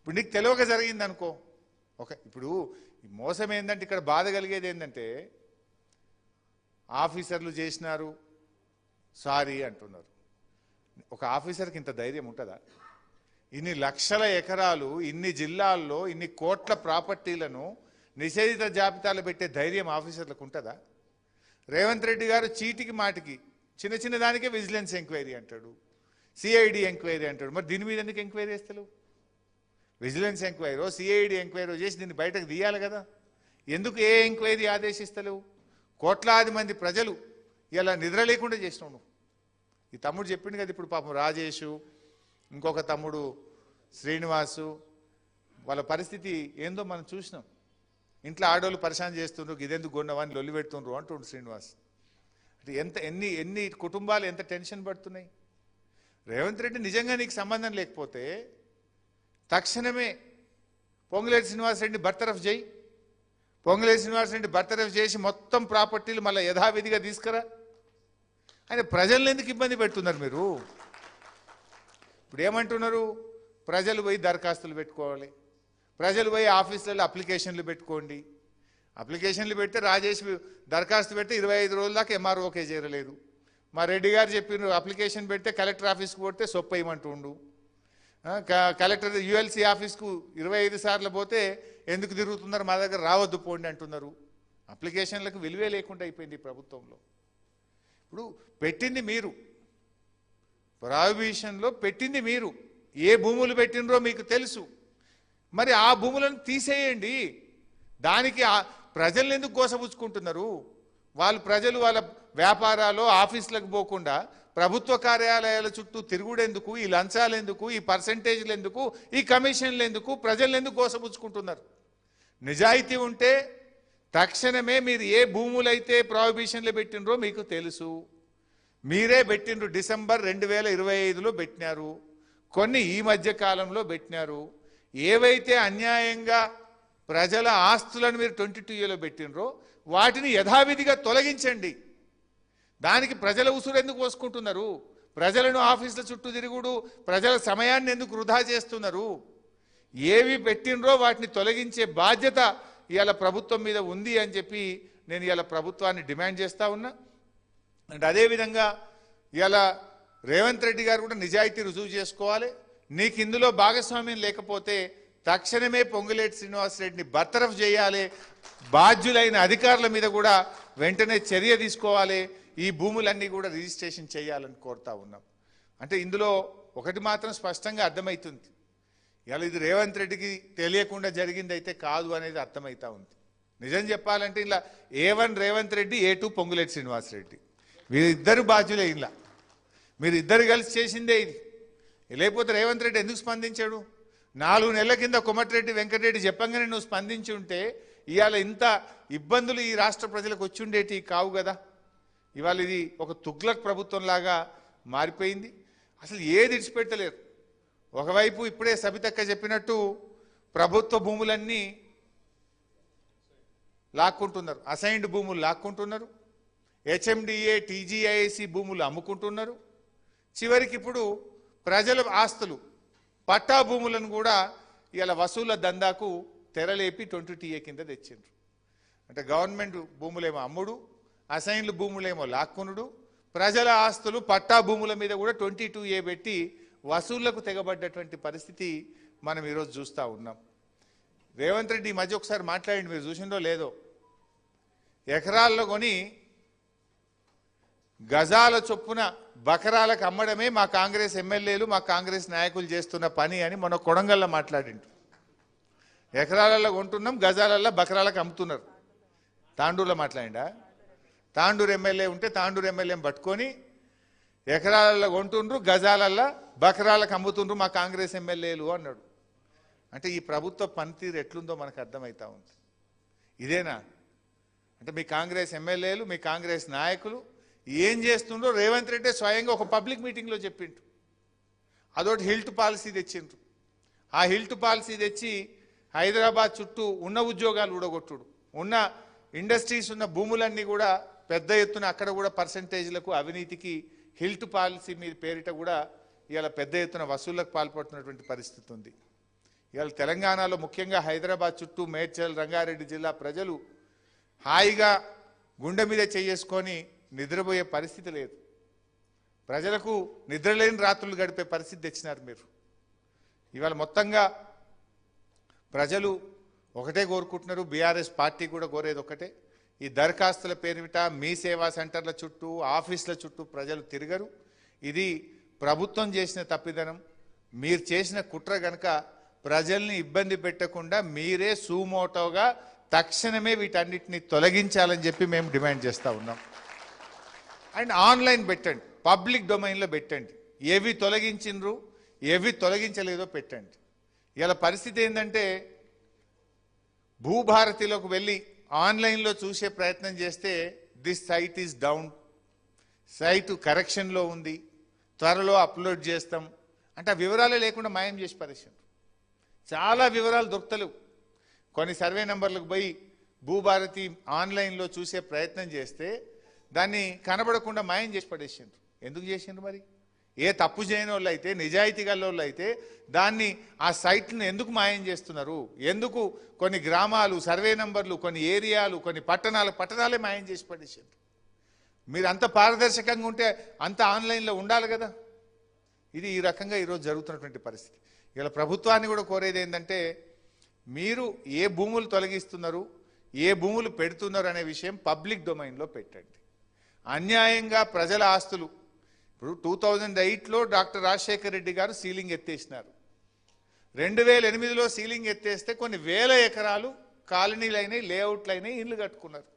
ఇప్పుడు నీకు తెలియక జరిగింది అనుకో. ఇప్పుడు మోసం ఏంటంటే ఇక్కడ బాధ కలిగేది ఏంటంటే ఆఫీసర్లు చేసినారు సారీ అంటున్నారు. ఒక ఆఫీసర్కి ఇంత ధైర్యం ఉంటుందా? ఇన్ని లక్షల ఎకరాలు, ఇన్ని జిల్లాల్లో ఇన్ని కోట్ల ప్రాపర్టీలను నిషేధిత జాబితాలు పెట్టే ధైర్యం ఆఫీసర్లకు ఉంటుందా? రేవంత్ రెడ్డి గారు చీటికి మాటికి చిన్న చిన్న దానికే విజిలెన్స్ ఎంక్వైరీ అంటాడు, సిఐడి ఎంక్వైరీ అంటాడు. మరి దీని మీద ఎందుకు ఎంక్వైరీ చేస్తలేవు? విజిలెన్స్ ఎంక్వైరీ, సిఐడి ఎంక్వైరీ చేసి దీన్ని బయటకు తీయాలి కదా. ఎందుకు ఏ ఎంక్వైరీ ఆదేశిస్తలేవు? కోట్లాది మంది ప్రజలు ఇలా నిద్ర లేకుండా చేసినావు నువ్వు. ఈ తమ్ముడు చెప్పిండు కదా ఇప్పుడు పాపం రాజేషు, ఇంకొక తమ్ముడు శ్రీనివాసు, వాళ్ళ పరిస్థితి ఏందో మనం చూసినాం. ఇంట్లో ఆడోళ్ళు పరిశాన్ చేస్తుండ్రు, ఇదెందుకు కొన్నవాన్ని లొల్లి పెడుతుండ్రు అంటుండ్రు శ్రీనివాస్. అంటే ఎన్ని కుటుంబాలు ఎంత టెన్షన్ పడుతున్నాయి. రేవంత్ రెడ్డి నిజంగా నీకు సంబంధం లేకపోతే తక్షణమే పొంగులేటి శ్రీనివాసరెడ్డి బర్తరఫ్ చేయి. పొంగులేటి శ్రీనివాసరెడ్డి బర్తరఫ్ చేసి మొత్తం ప్రాపర్టీలు మళ్ళీ యథావిధిగా తీసుకురా. ఆయన ప్రజలను ఎందుకు ఇబ్బంది పెడుతున్నారు మీరు? ఇప్పుడు ఏమంటున్నారు? ప్రజలు పోయి దరఖాస్తులు పెట్టుకోవాలి, ప్రజలు పోయి ఆఫీసులలో అప్లికేషన్లు పెట్టుకోండి. అప్లికేషన్లు పెడితే రాజేష్ దరఖాస్తు పెడితే 25 రోజుల దాకా ఎంఆర్ఓకే చేరలేదు. మా రెడ్డి గారు చెప్పిన అప్లికేషన్ పెడితే కలెక్టర్ ఆఫీస్కి పోతే సొప్పేయమంటుండు. కలెక్టర్ యుఎల్సి ఆఫీస్కు 25 సార్లు పోతే ఎందుకు తిరుగుతున్నారు, మా దగ్గర రావద్దు పోండి అంటున్నారు. అప్లికేషన్లకు విలువే లేకుండా అయిపోయింది ఈ ప్రభుత్వంలో. ఇప్పుడు పెట్టింది మీరు, ప్రాహిబిషన్లో పెట్టింది మీరు, ఏ భూములు పెట్టినరో మీకు తెలుసు. మరి ఆ భూములను తీసేయండి. దానికి ప్రజలను ఎందుకు గోసపుచ్చుకుంటున్నారు? ప్రజలు వాళ్ళ వ్యాపారాలు ఆఫీసులకు పోకుండా ప్రభుత్వ కార్యాలయాల చుట్టూ తిరుగుడెందుకు, ఈ లంచాలు ఎందుకు, ఈ పర్సెంటేజ్లు ఎందుకు, ఈ కమిషన్లు ఎందుకు, ప్రజలను ఎందుకు గోసపుచ్చుకుంటున్నారు? నిజాయితీ ఉంటే తక్షణమే మీరు ఏ భూములైతే ప్రాహిబిషన్లు పెట్టినరో మీకు తెలుసు. మీరే పెట్టినరు. డిసెంబర్ 2025లో పెట్టినారు, కొన్ని ఈ మధ్య కాలంలో పెట్టినారు. ఏవైతే అన్యాయంగా ప్రజల ఆస్తులను మీరు 22Aలో పెట్టినరో వాటిని యథావిధిగా తొలగించండి. దానికి ప్రజల ఉసురు ఎందుకు పోసుకుంటున్నారు? ప్రజలను ఆఫీసుల చుట్టూ తిరుగుడు, ప్రజల సమయాన్ని ఎందుకు వృధా చేస్తున్నారు? ఏవి పెట్టినరో వాటిని తొలగించే బాధ్యత ఇవాళ ప్రభుత్వం మీద ఉంది అని చెప్పి నేను ఇవాళ ప్రభుత్వాన్ని డిమాండ్ చేస్తా ఉన్నా. అండ్ అదేవిధంగా ఇవాళ రేవంత్ రెడ్డి గారు కూడా నిజాయితీ రుజువు చేసుకోవాలి. నీకు ఇందులో భాగస్వామ్యం లేకపోతే తక్షణమే పొంగులేటి శ్రీనివాసరెడ్డిని బర్తరఫ్ చేయాలి. బాధ్యులైన అధికారుల మీద కూడా వెంటనే చర్య తీసుకోవాలి. ఈ భూములన్నీ కూడా రిజిస్ట్రేషన్ చేయాలని కోరుతా ఉన్నాం. అంటే ఇందులో ఒకటి మాత్రం స్పష్టంగా అర్థమవుతుంది, ఇలా ఇది రేవంత్ రెడ్డికి తెలియకుండా జరిగింది అయితే కాదు అనేది అర్థమవుతా ఉంది. నిజం చెప్పాలంటే ఇలా A1 రేవంత్ రెడ్డి, A2 పొంగులేటి శ్రీనివాసరెడ్డి, వీరిద్దరు బాధ్యులే. ఇలా మీరు ఇద్దరు కలిసి చేసిందే ఇది. లేకపోతే రేవంత్ రెడ్డి ఎందుకు స్పందించాడు? 4 నెలల కింద కోమటిరెడ్డి వెంకటరెడ్డి చెప్పంగానే నువ్వు స్పందించి ఉంటే ఇవాళ ఇంత ఇబ్బందులు ఈ రాష్ట్ర ప్రజలకు వచ్చి ఉండేటి కావు కదా. ఇవాళ ఇది ఒక తుగ్లక్ ప్రభుత్వం లాగా మారిపోయింది. అసలు ఏది ఇడిచిపెట్టలేరు. ఒకవైపు ఇప్పుడే సబితక్క చెప్పినట్టు ప్రభుత్వ భూములన్నీ లాక్కుంటున్నారు, అసైన్డ్ భూములు లాక్కుంటున్నారు, HMDA TGIC భూములు అమ్ముకుంటున్నారు. చివరికి ఇప్పుడు ప్రజల ఆస్తులు పట్టా భూములను కూడా ఇలా వసూళ్ల దందాకు తెరలేపి 20TA కింద తెచ్చిండ్రు. అంటే గవర్నమెంట్ భూములేమో అమ్ముడు, అసైన్లు భూములేమో లాక్కునుడు, ప్రజల ఆస్తులు పట్టా భూముల మీద కూడా 22A పెట్టి వసూళ్లకు తెగబడ్డటువంటి పరిస్థితి మనం ఈరోజు చూస్తూ ఉన్నాం. రేవంత్ రెడ్డి ఈ మధ్య ఒకసారి మాట్లాడండి, మీరు చూసిందో లేదో, ఎకరాల్లో కొని గజాల చొప్పున బకరాలకు అమ్మడమే మా కాంగ్రెస్ ఎమ్మెల్యేలు, మా కాంగ్రెస్ నాయకులు చేస్తున్న పని అని మొన్న కొడంగల్లో మాట్లాడిండు. ఎకరాలలో కొంటున్నాం, గజాలల్లో బకరాలకు అమ్ముతున్నారు. తాండూరులో మాట్లాడిండా? తాండూరు ఎమ్మెల్యే ఉంటే తాండూరు ఎమ్మెల్యేని పట్టుకొని ఎకరాలలో కొంటుండ్రు, గజాలల్లో బకరాలకు అమ్ముతుండ్రు మా కాంగ్రెస్ ఎమ్మెల్యేలు అన్నాడు. అంటే ఈ ప్రభుత్వ పనితీరు ఎట్లుందో మనకు అర్థమవుతా ఉంది. ఇదేనా అంటే మీ కాంగ్రెస్ ఎమ్మెల్యేలు, మీ కాంగ్రెస్ నాయకులు ఏం చేస్తుండ్రో రేవంత్ రెడ్డి స్వయంగా ఒక పబ్లిక్ మీటింగ్లో చెప్పిండ్రు. అదొకటి హిల్ట్ పాలసీ తెచ్చిండ్రు. ఆ హిల్ట్ పాలసీ తెచ్చి హైదరాబాద్ చుట్టూ ఉన్న ఉద్యోగాలు ఊడగొట్టుడు, ఉన్న ఇండస్ట్రీస్ ఉన్న భూములన్నీ కూడా పెద్ద ఎత్తున అక్కడ కూడా పర్సంటేజ్లకు అవినీతికి హిల్ట్ పాలసీ మీద పేరిట కూడా ఇవాళ పెద్ద ఎత్తున వసూళ్లకు పాల్పడుతున్నటువంటి పరిస్థితి ఉంది. ఇవాళ తెలంగాణలో ముఖ్యంగా హైదరాబాద్ చుట్టూ మేడ్చల్ రంగారెడ్డి జిల్లా ప్రజలు హాయిగా గుండె మీద చేసుకొని నిద్రపోయే పరిస్థితి లేదు. ప్రజలకు నిద్రలేని రాత్రులు గడిపే పరిస్థితి తెచ్చినారు మీరు. ఇవాళ మొత్తంగా ప్రజలు ఒకటే కోరుకుంటున్నారు, బీఆర్ఎస్ పార్టీ కూడా కోరేది ఒకటే, ఈ దరఖాస్తుల పేరిట మీ సేవా సెంటర్ల చుట్టూ ఆఫీసుల చుట్టూ ప్రజలు తిరగరు. ఇది ప్రభుత్వం చేసిన తప్పిదనం, మీరు చేసిన కుట్ర గనక ప్రజల్ని ఇబ్బంది పెట్టకుండా మీరే సుమోటోగా తక్షణమే వీటన్నిటిని తొలగించాలని చెప్పి మేము డిమాండ్ చేస్తూ ఉన్నాం. అండ్ ఆన్లైన్ పెట్టండి, పబ్లిక్ డొమైన్లో పెట్టండి, ఏవి తొలగించిండ్రు ఏవి తొలగించలేదో పెట్టండి. ఇలా పరిస్థితి ఏంటంటే భూభారతిలోకి వెళ్ళి ఆన్లైన్లో చూసే ప్రయత్నం చేస్తే this site is down, site కరెక్షన్లో ఉంది, త్వరలో అప్లోడ్ చేస్తాం అంటే ఆ వివరాలే లేకుండా మాయం చేసి పరిస్థితి. చాలా వివరాలు దొరుకుతలేవు. కొన్ని సర్వే నెంబర్లకు పోయి భూభారతి ఆన్లైన్లో చూసే ప్రయత్నం చేస్తే దాన్ని కనబడకుండా మాయం చేసి పడేసిండ్రు. ఎందుకు చేసిండ్రు మరి? ఏ తప్పు చేయని వాళ్ళు అయితే, నిజాయితీ గల వాళ్ళు అయితే దాన్ని ఆ సైట్ను ఎందుకు మాయం చేస్తున్నారు? ఎందుకు కొన్ని గ్రామాలు సర్వే నంబర్లు, కొన్ని ఏరియాలు, కొన్ని పట్టణాలే మాయం చేసి పడేసిండ్రు? మీరు అంత పారదర్శకంగా ఉంటే అంత ఆన్లైన్లో ఉండాలి కదా. ఇది ఈ రకంగా ఈరోజు జరుగుతున్నటువంటి పరిస్థితి. ఇలా ప్రభుత్వాన్ని కూడా కోరేది ఏంటంటే మీరు ఏ భూములు తొలగిస్తున్నారు, ఏ భూములు పెడుతున్నారు అనే విషయం పబ్లిక్ డొమైన్లో పెట్టండి. అన్యాయంగా ప్రజల ఆస్తులు ఇప్పుడు 2008లో డాక్టర్ రాజశేఖర రెడ్డి గారు సీలింగ్ ఎత్తేసినారు. 2008లో సీలింగ్ ఎత్తేస్తే కొన్ని వేల ఎకరాలు కాలనీలు అయినాయి, లేఅవుట్లు అయినాయి, ఇళ్ళు కట్టుకున్నారు.